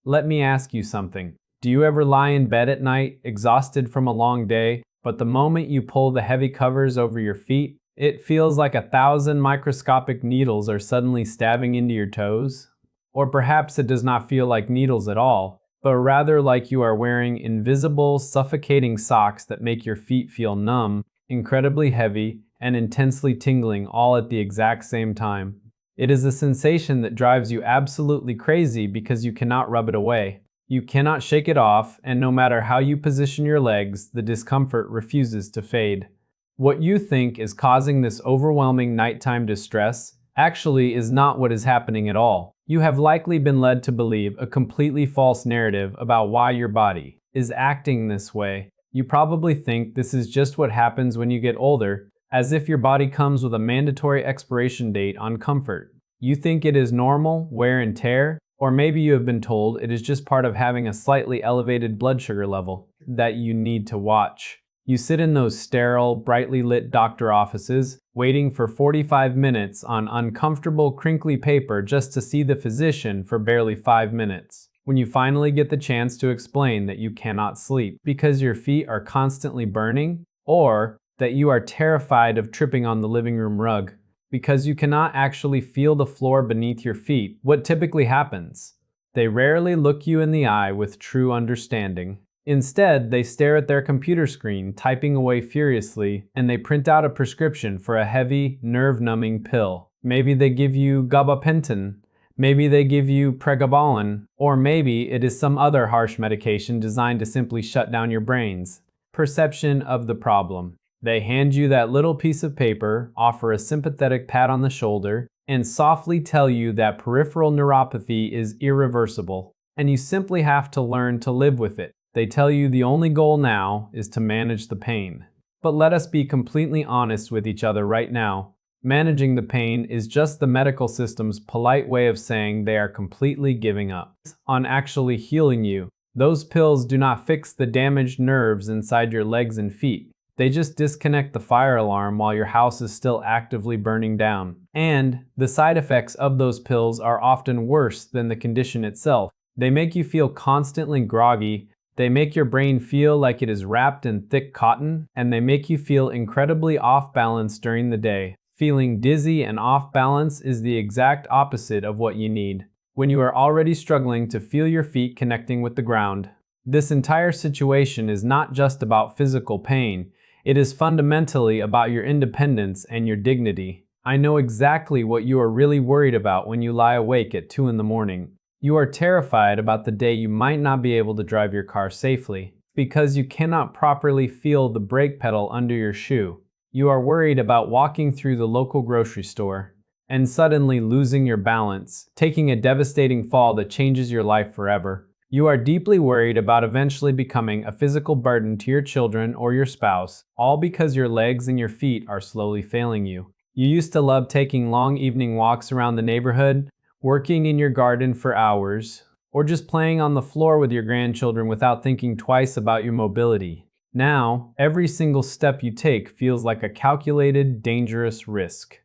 Let me ask you something. Do you ever lie in bed at night, exhausted from a long day, but the moment you pull the heavy covers over your feet, it feels like 1,000 microscopic needles are suddenly stabbing into your toes? Or perhaps it does not feel like needles at all, but rather like you are wearing invisible, suffocating socks that make your feet feel numb, incredibly heavy, and intensely tingling all at the exact same time. It is a sensation that drives you absolutely crazy because you cannot rub it away. You cannot shake it off, and no matter how you position your legs, the discomfort refuses to fade. What you think is causing this overwhelming nighttime distress actually is not what is happening at all. You have likely been led to believe a completely false narrative about why your body is acting this way. You probably think this is just what happens when you get older, as if your body comes with a mandatory expiration date on comfort. You think it is normal wear and tear, or maybe you have been told it is just part of having a slightly elevated blood sugar level that you need to watch. You sit in those sterile, brightly lit doctor offices, waiting for 45 minutes on uncomfortable, crinkly paper just to see the physician for barely 5 minutes. When you finally get the chance to explain that you cannot sleep because your feet are constantly burning, or that you are terrified of tripping on the living room rug because you cannot actually feel the floor beneath your feet, what typically happens? They rarely look you in the eye with true understanding. Instead, they stare at their computer screen, typing away furiously, and they print out a prescription for a heavy, nerve-numbing pill. Maybe they give you gabapentin, maybe they give you pregabalin, or maybe it is some other harsh medication designed to simply shut down your brain's perception of the problem. They hand you that little piece of paper, offer a sympathetic pat on the shoulder, and softly tell you that peripheral neuropathy is irreversible, and you simply have to learn to live with it. They tell you the only goal now is to manage the pain. But let us be completely honest with each other right now. Managing the pain is just the medical system's polite way of saying they are completely giving up on actually healing you. Those pills do not fix the damaged nerves inside your legs and feet. They just disconnect the fire alarm while your house is still actively burning down. And the side effects of those pills are often worse than the condition itself. They make you feel constantly groggy, they make your brain feel like it is wrapped in thick cotton, and they make you feel incredibly off balance during the day. Feeling dizzy and off balance is the exact opposite of what you need when you are already struggling to feel your feet connecting with the ground. This entire situation is not just about physical pain. It is fundamentally about your independence and your dignity. I know exactly what you are really worried about when you lie awake at 2 in the morning. You are terrified about the day you might not be able to drive your car safely because you cannot properly feel the brake pedal under your shoe. You are worried about walking through the local grocery store and suddenly losing your balance, taking a devastating fall that changes your life forever. You are deeply worried about eventually becoming a physical burden to your children or your spouse, all because your legs and your feet are slowly failing you. You used to love taking long evening walks around the neighborhood, working in your garden for hours, or just playing on the floor with your grandchildren without thinking twice about your mobility. Now, every single step you take feels like a calculated, dangerous risk.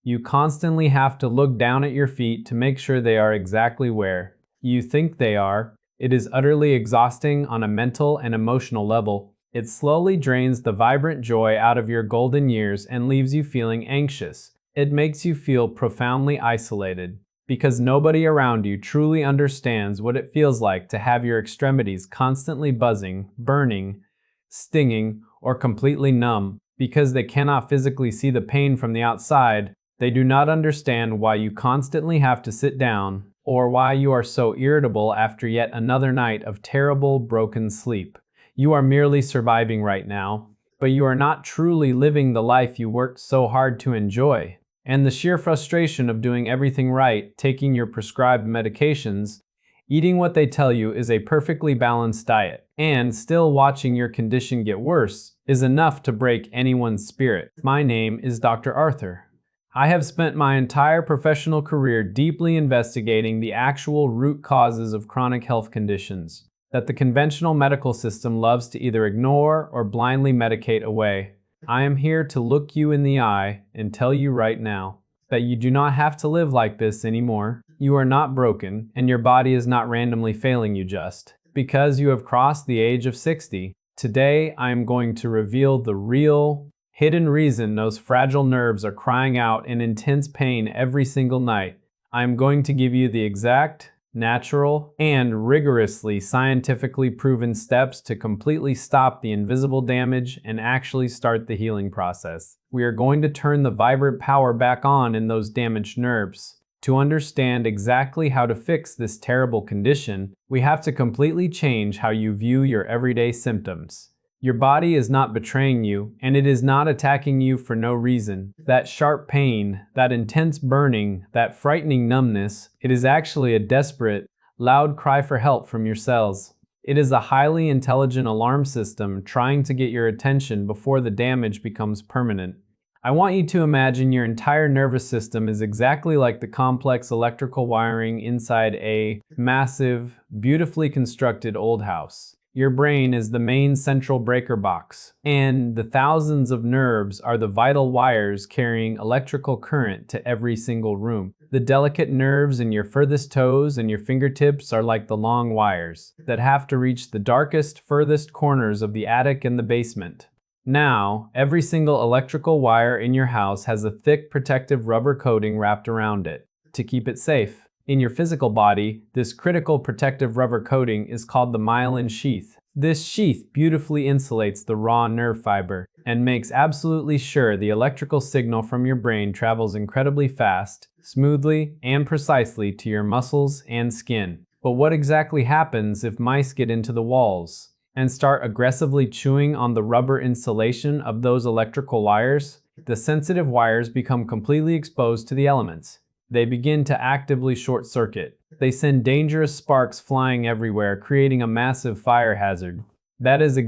You constantly have to look down at your feet to make sure they are exactly where you think they are. It is utterly exhausting on a mental and emotional level. It slowly drains the vibrant joy out of your golden years and leaves you feeling anxious. It makes you feel profoundly isolated because nobody around you truly understands what it feels like to have your extremities constantly buzzing, burning, stinging, or completely numb. Because they cannot physically see the pain from the outside, they do not understand why you constantly have to sit down, or why you are so irritable after yet another night of terrible, broken sleep. You are merely surviving right now, but you are not truly living the life you worked so hard to enjoy. And the sheer frustration of doing everything right, taking your prescribed medications, eating what they tell you is a perfectly balanced diet, and still watching your condition get worse is enough to break anyone's spirit. My name is Dr. Arthur. I have spent my entire professional career deeply investigating the actual root causes of chronic health conditions that the conventional medical system loves to either ignore or blindly medicate away. I am here to look you in the eye and tell you right now that you do not have to live like this anymore. You are not broken, and your body is not randomly failing you just because you have crossed the age of 60. Today, I am going to reveal the real, hidden reason those fragile nerves are crying out in intense pain every single night. I am going to give you the exact, natural, and rigorously scientifically proven steps to completely stop the invisible damage and actually start the healing process. We are going to turn the vibrant power back on in those damaged nerves. To understand exactly how to fix this terrible condition, we have to completely change how you view your everyday symptoms. Your body is not betraying you, and it is not attacking you for no reason. That sharp pain, that intense burning, that frightening numbness, it is actually a desperate, loud cry for help from your cells. It is a highly intelligent alarm system trying to get your attention before the damage becomes permanent. I want you to imagine your entire nervous system is exactly like the complex electrical wiring inside a massive, beautifully constructed old house. Your brain is the main central breaker box, and the thousands of nerves are the vital wires carrying electrical current to every single room. The delicate nerves in your furthest toes and your fingertips are like the long wires that have to reach the darkest, furthest corners of the attic and the basement. Now, every single electrical wire in your house has a thick protective rubber coating wrapped around it to keep it safe. In your physical body, this critical protective rubber coating is called the myelin sheath. This sheath beautifully insulates the raw nerve fiber and makes absolutely sure the electrical signal from your brain travels incredibly fast, smoothly, and precisely to your muscles and skin. But what exactly happens if mice get into the walls and start aggressively chewing on the rubber insulation of those electrical wires? The sensitive wires become completely exposed to the elements. They begin to actively short circuit. They send dangerous sparks flying everywhere, creating a massive fire hazard. That is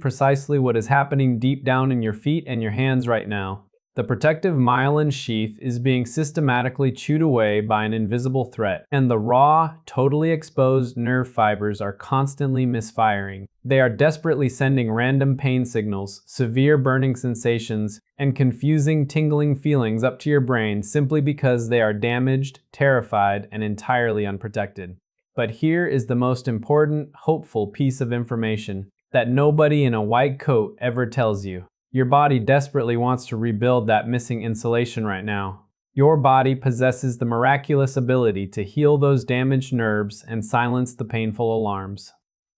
precisely what is happening deep down in your feet and your hands right now. The protective myelin sheath is being systematically chewed away by an invisible threat, and the raw, totally exposed nerve fibers are constantly misfiring. They are desperately sending random pain signals, severe burning sensations, and confusing tingling feelings up to your brain simply because they are damaged, terrified, and entirely unprotected. But here is the most important, hopeful piece of information that nobody in a white coat ever tells you. Your body desperately wants to rebuild that missing insulation right now. Your body possesses the miraculous ability to heal those damaged nerves and silence the painful alarms.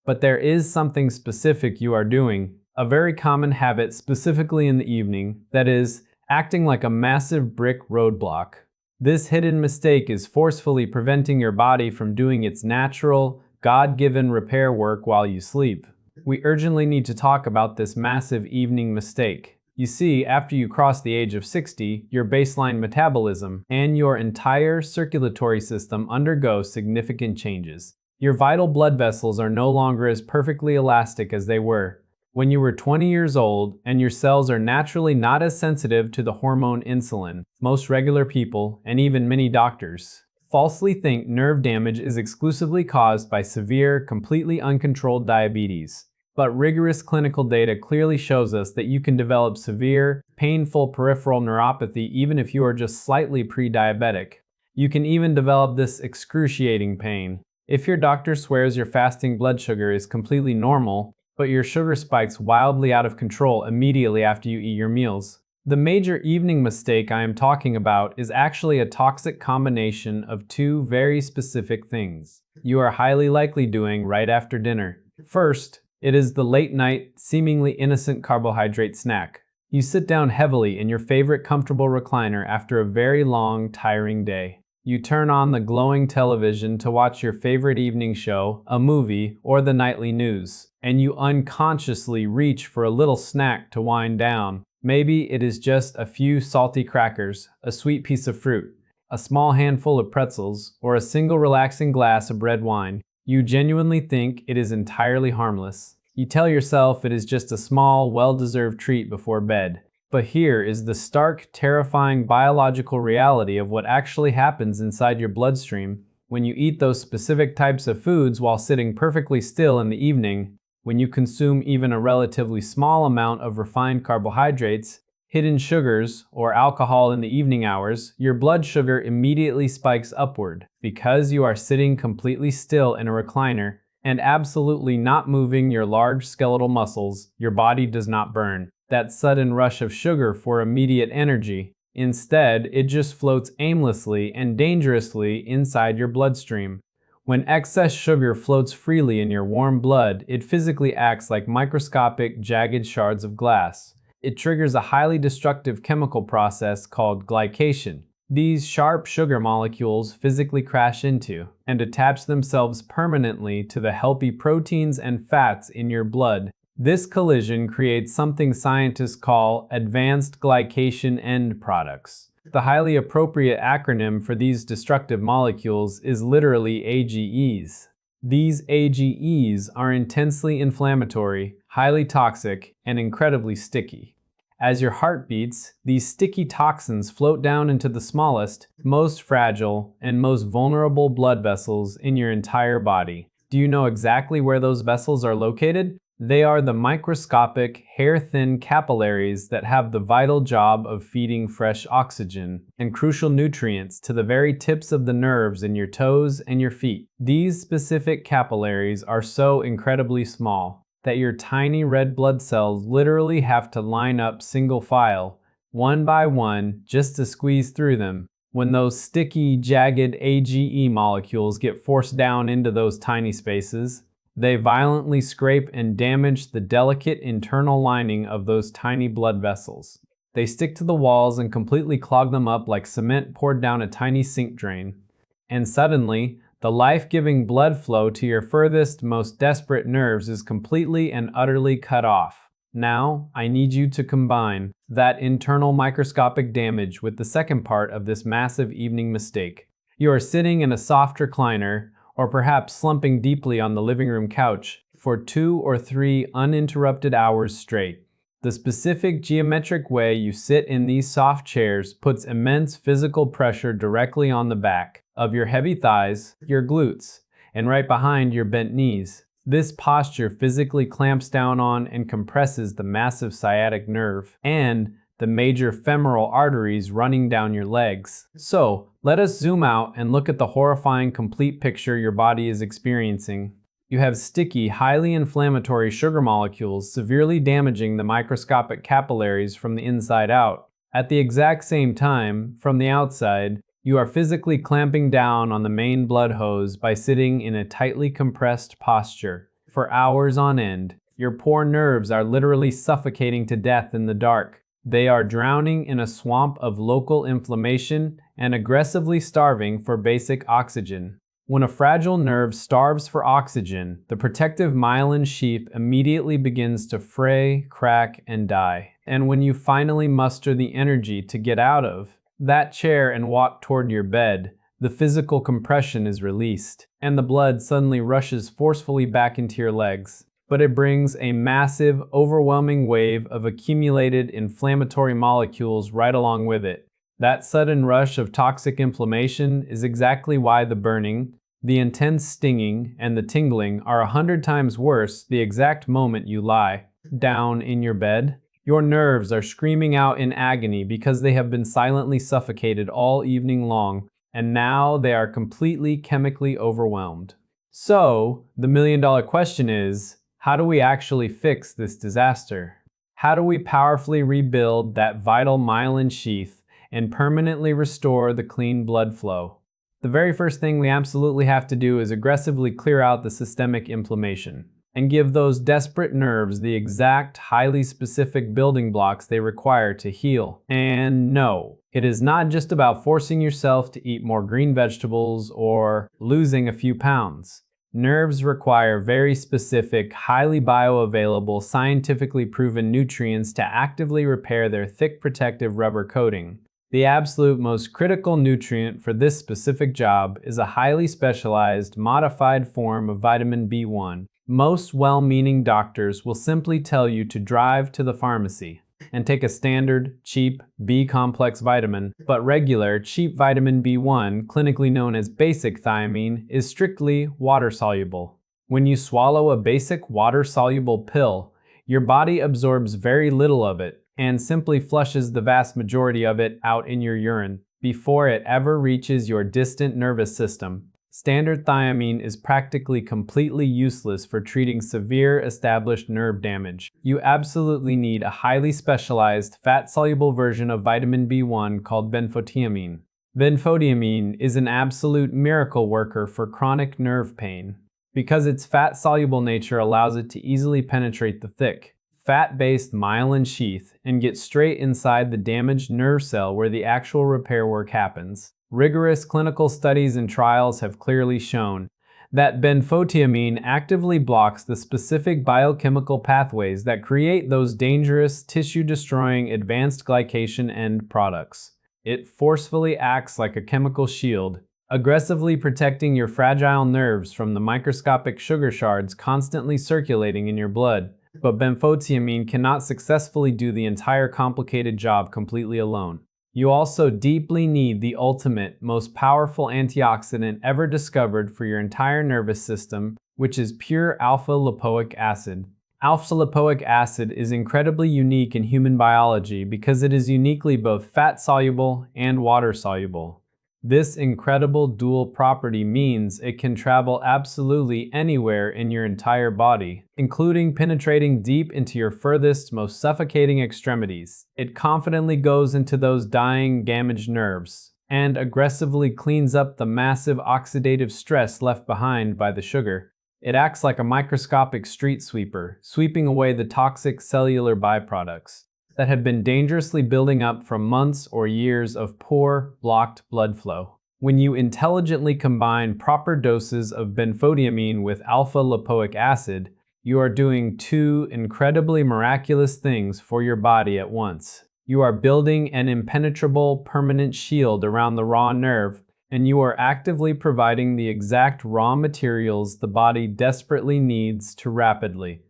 But there is something specific you are doing, a very common habit specifically in the evening, that is, acting like a massive brick roadblock. This hidden mistake is forcefully preventing your body from doing its natural, God-given repair work while you sleep. We urgently need to talk about this massive evening mistake. You see, after you cross the age of 60, your baseline metabolism and your entire circulatory system undergo significant changes. Your vital blood vessels are no longer as perfectly elastic as they were when you were 20 years old, and your cells are naturally not as sensitive to the hormone insulin. Most regular people, and even many doctors, falsely think nerve damage is exclusively caused by severe, completely uncontrolled diabetes. But rigorous clinical data clearly shows us that you can develop severe, painful peripheral neuropathy even if you are just slightly pre-diabetic. You can even develop this excruciating pain if your doctor swears your fasting blood sugar is completely normal, but your sugar spikes wildly out of control immediately after you eat your meals. The major evening mistake I am talking about is actually a toxic combination of two very specific things you are highly likely doing right after dinner. First, it is the late-night, seemingly innocent carbohydrate snack. You sit down heavily in your favorite comfortable recliner after a very long, tiring day. You turn on the glowing television to watch your favorite evening show, a movie, or the nightly news, and you unconsciously reach for a little snack to wind down. Maybe it is just a few salty crackers, a sweet piece of fruit, a small handful of pretzels, or a single relaxing glass of red wine. You genuinely think it is entirely harmless. You tell yourself it is just a small, well-deserved treat before bed. But here is the stark, terrifying biological reality of what actually happens inside your bloodstream when you eat those specific types of foods while sitting perfectly still in the evening. When you consume even a relatively small amount of refined carbohydrates, hidden sugars, or alcohol in the evening hours, your blood sugar immediately spikes upward. Because you are sitting completely still in a recliner and absolutely not moving your large skeletal muscles, your body does not burn that sudden rush of sugar for immediate energy. Instead, it just floats aimlessly and dangerously inside your bloodstream. When excess sugar floats freely in your warm blood, it physically acts like microscopic, jagged shards of glass. It triggers a highly destructive chemical process called glycation. These sharp sugar molecules physically crash into and attach themselves permanently to the healthy proteins and fats in your blood. This collision creates something scientists call advanced glycation end products. The highly appropriate acronym for these destructive molecules is literally AGEs. These AGEs are intensely inflammatory, highly toxic, and incredibly sticky. As your heart beats, these sticky toxins float down into the smallest, most fragile, and most vulnerable blood vessels in your entire body. Do you know exactly where those vessels are located? They are the microscopic, hair-thin capillaries that have the vital job of feeding fresh oxygen and crucial nutrients to the very tips of the nerves in your toes and your feet. These specific capillaries are so incredibly small that your tiny red blood cells literally have to line up single file, one by one, just to squeeze through them. When those sticky, jagged AGE molecules get forced down into those tiny spaces, they violently scrape and damage the delicate internal lining of those tiny blood vessels. They stick to the walls and completely clog them up like cement poured down a tiny sink drain. And suddenly, the life-giving blood flow to your furthest, most desperate nerves is completely and utterly cut off. Now, I need you to combine that internal microscopic damage with the second part of this massive evening mistake. You are sitting in a soft recliner, or perhaps slumping deeply on the living room couch for 2 or 3 uninterrupted hours straight. The specific geometric way you sit in these soft chairs puts immense physical pressure directly on the back of your heavy thighs, your glutes, and right behind your bent knees. This posture physically clamps down on and compresses the massive sciatic nerve and the major femoral arteries running down your legs. So, let us zoom out and look at the horrifying complete picture your body is experiencing. You have sticky, highly inflammatory sugar molecules severely damaging the microscopic capillaries from the inside out. At the exact same time, from the outside, you are physically clamping down on the main blood hose by sitting in a tightly compressed posture for hours on end. Your poor nerves are literally suffocating to death in the dark. They are drowning in a swamp of local inflammation and aggressively starving for basic oxygen. When a fragile nerve starves for oxygen, the protective myelin sheath immediately begins to fray, crack, and die. And when you finally muster the energy to get out of that chair and walk toward your bed, the physical compression is released, and the blood suddenly rushes forcefully back into your legs. But it brings a massive, overwhelming wave of accumulated inflammatory molecules right along with it. That sudden rush of toxic inflammation is exactly why the burning, the intense stinging, and the tingling are 100 times worse the exact moment you lie down in your bed. Your nerves are screaming out in agony because they have been silently suffocated all evening long, and now they are completely chemically overwhelmed. So, the million-dollar question is, how do we actually fix this disaster? How do we powerfully rebuild that vital myelin sheath and permanently restore the clean blood flow? The very first thing we absolutely have to do is aggressively clear out the systemic inflammation and give those desperate nerves the exact, highly specific building blocks they require to heal. And no, it is not just about forcing yourself to eat more green vegetables or losing a few pounds. Nerves require very specific, highly bioavailable, scientifically proven nutrients to actively repair their thick protective rubber coating. The absolute most critical nutrient for this specific job is a highly specialized, modified form of vitamin B1. Most well-meaning doctors will simply tell you to drive to the pharmacy and take a standard, cheap B-complex vitamin, but regular, cheap vitamin B1, clinically known as basic thiamine, is strictly water-soluble. When you swallow a basic water-soluble pill, your body absorbs very little of it, and simply flushes the vast majority of it out in your urine before it ever reaches your distant nervous system. Standard thiamine is practically completely useless for treating severe established nerve damage. You absolutely need a highly specialized, fat-soluble version of vitamin B1 called benfotiamine. Benfotiamine is an absolute miracle worker for chronic nerve pain, because its fat-soluble nature allows it to easily penetrate the thick, fat-based myelin sheath and get straight inside the damaged nerve cell where the actual repair work happens. Rigorous clinical studies and trials have clearly shown that benfotiamine actively blocks the specific biochemical pathways that create those dangerous, tissue-destroying advanced glycation end products. It forcefully acts like a chemical shield, aggressively protecting your fragile nerves from the microscopic sugar shards constantly circulating in your blood. But benfotiamine cannot successfully do the entire complicated job completely alone. You also deeply need the ultimate, most powerful antioxidant ever discovered for your entire nervous system, which is pure alpha-lipoic acid. Alpha-lipoic acid is incredibly unique in human biology because it is uniquely both fat-soluble and water-soluble. This incredible dual property means it can travel absolutely anywhere in your entire body, including penetrating deep into your furthest, most suffocating extremities. It confidently goes into those dying, damaged nerves and aggressively cleans up the massive oxidative stress left behind by the sugar. It acts like a microscopic street sweeper, sweeping away the toxic cellular byproducts that have been dangerously building up from months or years of poor, blocked blood flow. When you intelligently combine proper doses of benfotiamine with alpha-lipoic acid, you are doing two incredibly miraculous things for your body at once. You are building an impenetrable, permanent shield around the raw nerve, and you are actively providing the exact raw materials the body desperately needs to rapidly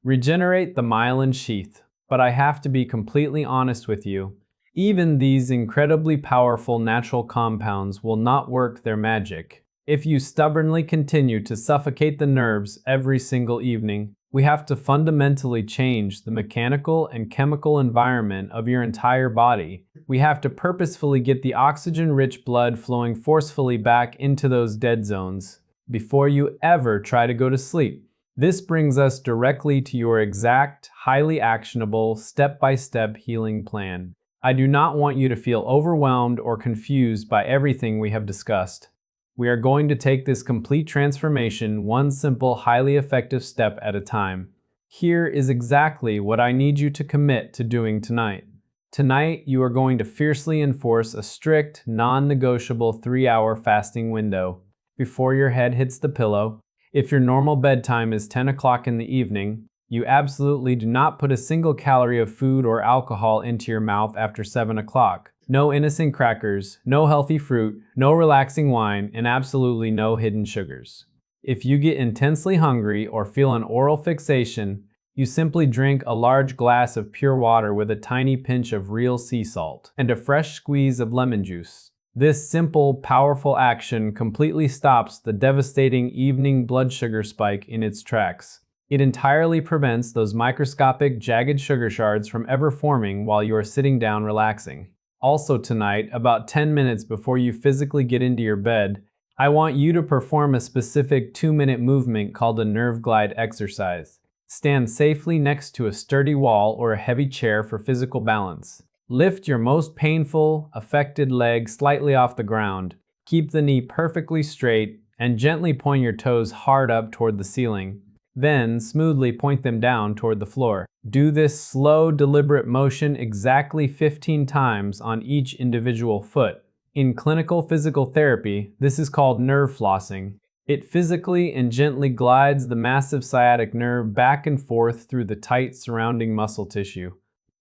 regenerate the myelin sheath. But I have to be completely honest with you. Even these incredibly powerful natural compounds will not work their magic if you stubbornly continue to suffocate the nerves every single evening. We have to fundamentally change the mechanical and chemical environment of your entire body. We have to purposefully get the oxygen-rich blood flowing forcefully back into those dead zones before you ever try to go to sleep. This brings us directly to your exact, highly actionable, step-by-step healing plan. I do not want you to feel overwhelmed or confused by everything we have discussed. We are going to take this complete transformation one simple, highly effective step at a time. Here is exactly what I need you to commit to doing tonight. Tonight, you are going to fiercely enforce a strict, non-negotiable 3-hour fasting window before your head hits the pillow. If your normal bedtime is 10 o'clock in the evening, you absolutely do not put a single calorie of food or alcohol into your mouth after 7 o'clock. No innocent crackers, no healthy fruit, no relaxing wine, and absolutely no hidden sugars. If you get intensely hungry or feel an oral fixation, you simply drink a large glass of pure water with a tiny pinch of real sea salt and a fresh squeeze of lemon juice. This simple, powerful action completely stops the devastating evening blood sugar spike in its tracks. It entirely prevents those microscopic, jagged sugar shards from ever forming while you are sitting down relaxing. Also tonight, about 10 minutes before you physically get into your bed, I want you to perform a specific 2-minute movement called a nerve glide exercise. Stand safely next to a sturdy wall or a heavy chair for physical balance. Lift your most painful, affected leg slightly off the ground. Keep the knee perfectly straight and gently point your toes hard up toward the ceiling. Then smoothly point them down toward the floor. Do this slow, deliberate motion exactly 15 times on each individual foot. In clinical physical therapy, this is called nerve flossing. It physically and gently glides the massive sciatic nerve back and forth through the tight surrounding muscle tissue.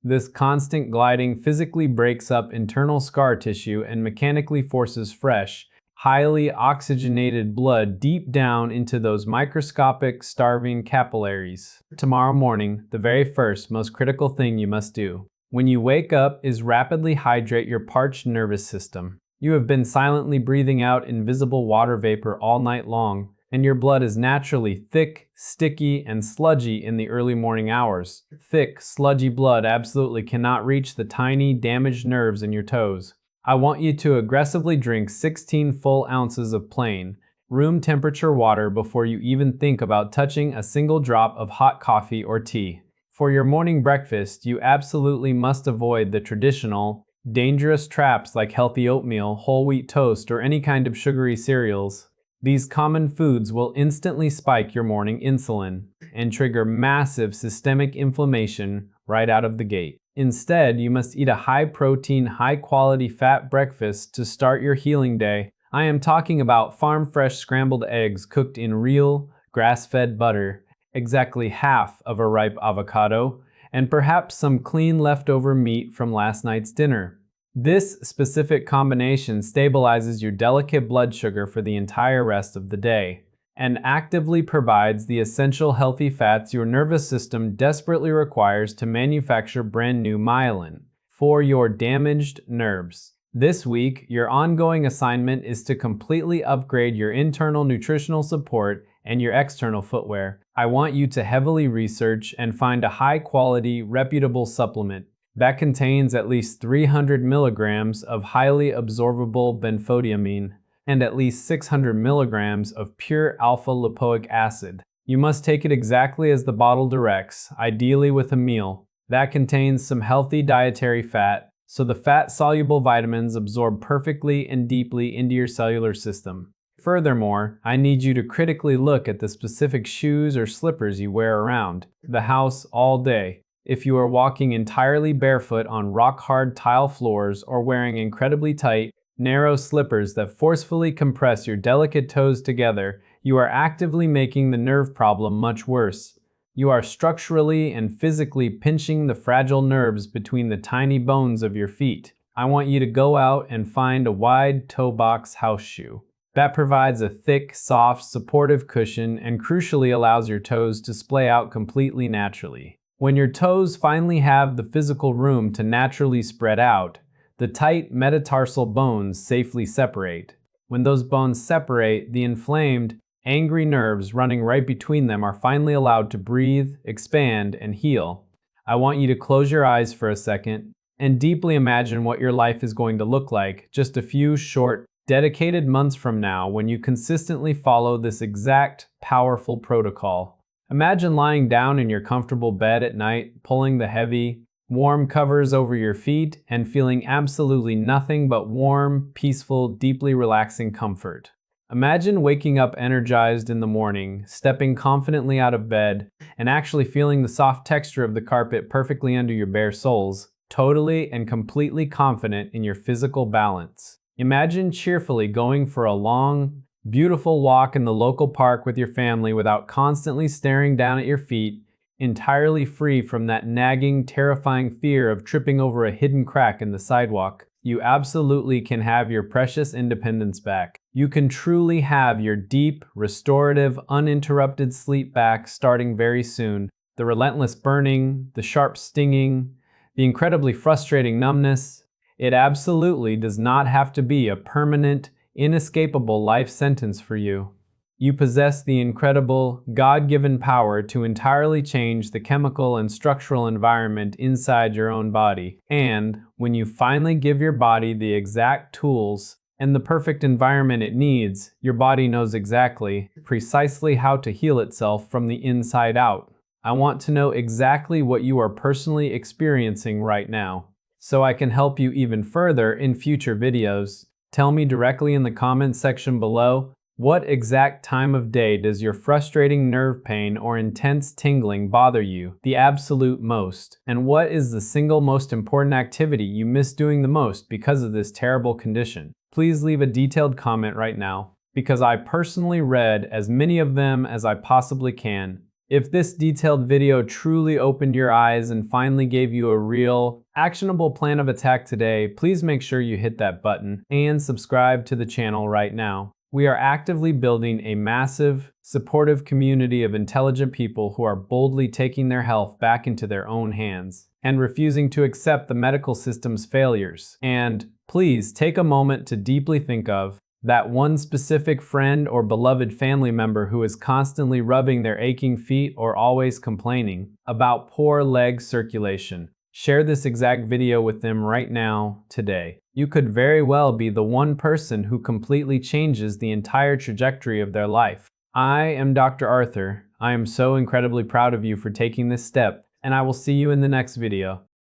This constant gliding physically breaks up internal scar tissue and mechanically forces fresh, highly oxygenated blood deep down into those microscopic, starving capillaries. Tomorrow morning, the very first, most critical thing you must do when you wake up is rapidly hydrate your parched nervous system. You have been silently breathing out invisible water vapor all night long, and your blood is naturally thick, sticky, and sludgy in the early morning hours. Thick, sludgy blood absolutely cannot reach the tiny, damaged nerves in your toes. I want you to aggressively drink 16 full ounces of plain, room temperature water before you even think about touching a single drop of hot coffee or tea. For your morning breakfast, you absolutely must avoid the traditional, dangerous traps like healthy oatmeal, whole wheat toast, or any kind of sugary cereals. These common foods will instantly spike your morning insulin and trigger massive systemic inflammation right out of the gate. Instead, you must eat a high-protein, high-quality fat breakfast to start your healing day. I am talking about farm-fresh scrambled eggs cooked in real, grass-fed butter, exactly half of a ripe avocado, and perhaps some clean leftover meat from last night's dinner. This specific combination stabilizes your delicate blood sugar for the entire rest of the day and actively provides the essential healthy fats your nervous system desperately requires to manufacture brand new myelin for your damaged nerves. This week, your ongoing assignment is to completely upgrade your internal nutritional support and your external footwear. I want you to heavily research and find a high-quality, reputable supplement that contains at least 300 milligrams of highly absorbable benfotiamine and at least 600 milligrams of pure alpha-lipoic acid. You must take it exactly as the bottle directs, ideally with a meal. That contains some healthy dietary fat, so the fat-soluble vitamins absorb perfectly and deeply into your cellular system. Furthermore, I need you to critically look at the specific shoes or slippers you wear around the house all day. If you are walking entirely barefoot on rock-hard tile floors or wearing incredibly tight, narrow slippers that forcefully compress your delicate toes together, you are actively making the nerve problem much worse. You are structurally and physically pinching the fragile nerves between the tiny bones of your feet. I want you to go out and find a wide toe box house shoe that provides a thick, soft, supportive cushion and crucially allows your toes to splay out completely naturally. When your toes finally have the physical room to naturally spread out, the tight metatarsal bones safely separate. When those bones separate, the inflamed, angry nerves running right between them are finally allowed to breathe, expand, and heal. I want you to close your eyes for a second and deeply imagine what your life is going to look like just a few short, dedicated months from now when you consistently follow this exact, powerful protocol. Imagine lying down in your comfortable bed at night, pulling the heavy, warm covers over your feet and feeling absolutely nothing but warm, peaceful, deeply relaxing comfort. Imagine waking up energized in the morning, stepping confidently out of bed, and actually feeling the soft texture of the carpet perfectly under your bare soles, totally and completely confident in your physical balance. Imagine cheerfully going for a long, beautiful walk in the local park with your family without constantly staring down at your feet, entirely free from that nagging, terrifying fear of tripping over a hidden crack in the sidewalk. You absolutely can have your precious independence back. You can truly have your deep, restorative, uninterrupted sleep back starting very soon. The relentless burning, the sharp stinging, the incredibly frustrating numbness. It absolutely does not have to be a permanent, inescapable life sentence for you. You possess the incredible, God-given power to entirely change the chemical and structural environment inside your own body. And when you finally give your body the exact tools and the perfect environment it needs, your body knows exactly, precisely how to heal itself from the inside out. I want to know exactly what you are personally experiencing right now, so I can help you even further in future videos. Tell me directly in the comments section below, what exact time of day does your frustrating nerve pain or intense tingling bother you the absolute most? And what is the single most important activity you miss doing the most because of this terrible condition? Please leave a detailed comment right now, because I personally read as many of them as I possibly can. If this detailed video truly opened your eyes and finally gave you a real, actionable plan of attack today, please make sure you hit that button and subscribe to the channel right now. We are actively building a massive, supportive community of intelligent people who are boldly taking their health back into their own hands and refusing to accept the medical system's failures. And please take a moment to deeply think of, That one specific friend or beloved family member who is constantly rubbing their aching feet or always complaining about poor leg circulation. Share this exact video with them right now, today. You could very well be the one person who completely changes the entire trajectory of their life. I am Dr. Arthur. I am so incredibly proud of you for taking this step, and I will see you in the next video.